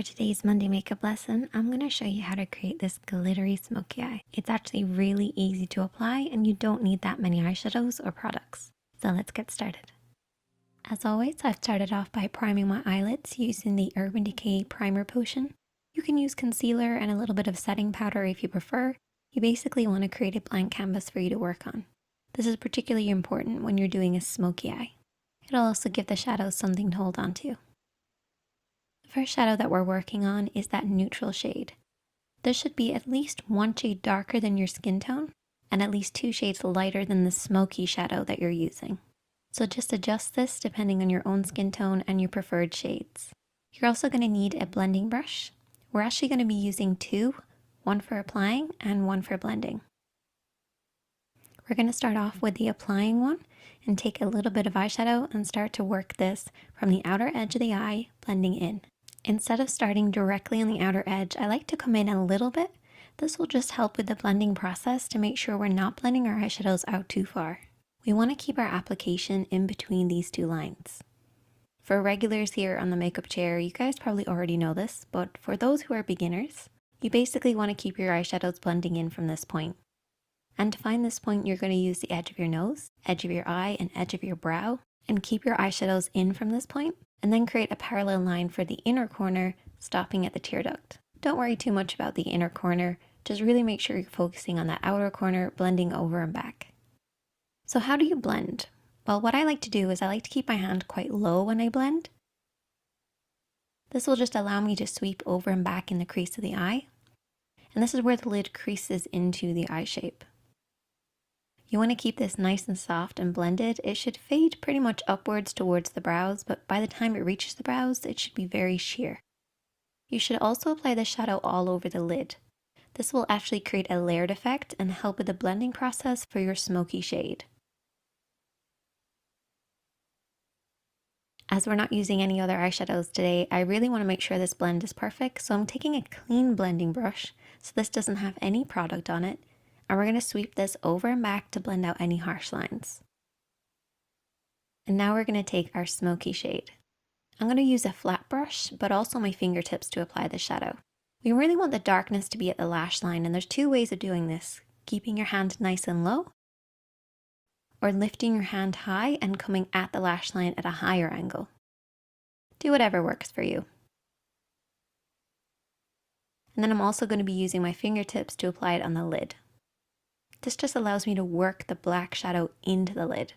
For today's Monday makeup lesson, I'm going to show you how to create this glittery smoky eye. It's actually really easy to apply and you don't need that many eyeshadows or products. So let's get started. As always, I've started off by priming my eyelids using the Urban Decay Primer Potion. You can use concealer and a little bit of setting powder if you prefer. You basically want to create a blank canvas for you to work on. This is particularly important when you're doing a smoky eye. It'll also give the shadows something to hold on to. The first shadow that we're working on is that neutral shade. This should be at least one shade darker than your skin tone and at least 2 shades lighter than the smoky shadow that you're using. So just adjust this depending on your own skin tone and your preferred shades. You're also going to need a blending brush. We're actually going to be using 2, one for applying and one for blending. We're going to start off with the applying one and take a little bit of eyeshadow and start to work this from the outer edge of the eye, blending in. Instead of starting directly on the outer edge, I like to come in a little bit. This will just help with the blending process to make sure we're not blending our eyeshadows out too far. We want to keep our application in between these 2 lines. For regulars here on the makeup chair, you guys probably already know this, but for those who are beginners, you basically want to keep your eyeshadows blending in from this point. And to find this point, you're going to use the edge of your nose, edge of your eye, and edge of your brow, and keep your eyeshadows in from this point, and then create a parallel line for the inner corner, stopping at the tear duct. Don't worry too much about the inner corner, just really make sure you're focusing on that outer corner, blending over and back. So how do you blend? Well, what I like to do is I like to keep my hand quite low when I blend. This will just allow me to sweep over and back in the crease of the eye. And this is where the lid creases into the eye shape. You want to keep this nice and soft and blended. It should fade pretty much upwards towards the brows, but by the time it reaches the brows, it should be very sheer. You should also apply the shadow all over the lid. This will actually create a layered effect and help with the blending process for your smoky shade. As we're not using any other eyeshadows today, I really want to make sure this blend is perfect, so I'm taking a clean blending brush, so this doesn't have any product on it. And we're going to sweep this over and back to blend out any harsh lines. And now we're going to take our smoky shade. I'm going to use a flat brush, but also my fingertips to apply the shadow. We really want the darkness to be at the lash line, and there's 2 ways of doing this. Keeping your hand nice and low, or lifting your hand high and coming at the lash line at a higher angle. Do whatever works for you. And then I'm also going to be using my fingertips to apply it on the lid. This just allows me to work the black shadow into the lid.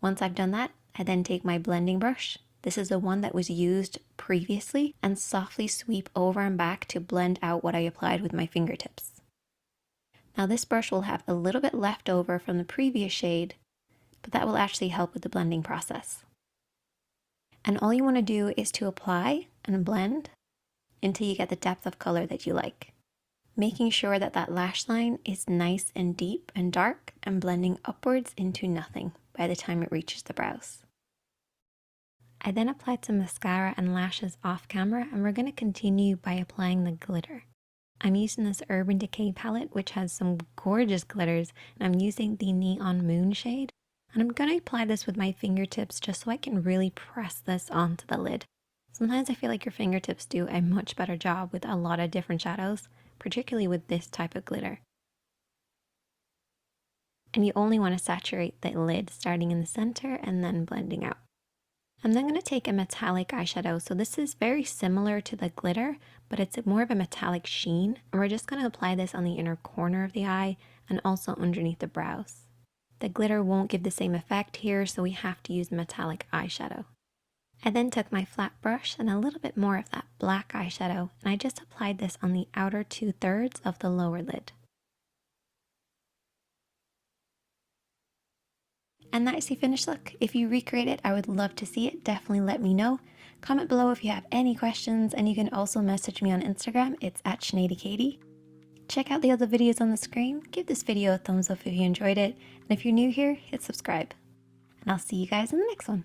Once I've done that, I then take my blending brush. This is the one that was used previously, and softly sweep over and back to blend out what I applied with my fingertips. Now this brush will have a little bit left over from the previous shade, but that will actually help with the blending process. And all you want to do is to apply and blend until you get the depth of color that you like. Making sure that that lash line is nice and deep and dark and blending upwards into nothing by the time it reaches the brows. I then applied some mascara and lashes off camera, and we're going to continue by applying the glitter. I'm using this Urban Decay palette, which has some gorgeous glitters, and I'm using the Neon Moon shade. And I'm going to apply this with my fingertips just so I can really press this onto the lid. Sometimes I feel like your fingertips do a much better job with a lot of different shadows, particularly with this type of glitter. And you only want to saturate the lid starting in the center and then blending out. I'm then going to take a metallic eyeshadow. So this is very similar to the glitter, but it's more of a metallic sheen. And we're just going to apply this on the inner corner of the eye and also underneath the brows. The glitter won't give the same effect here, so we have to use metallic eyeshadow. I then took my flat brush and a little bit more of that black eyeshadow, and I just applied this on the outer 2/3 of the lower lid. And that's the finished look. If you recreate it, I would love to see it. Definitely let me know. Comment below if you have any questions, and you can also message me on Instagram. It's @ShaneadyKatie. Check out the other videos on the screen. Give this video a thumbs up if you enjoyed it. And if you're new here, hit subscribe. And I'll see you guys in the next one.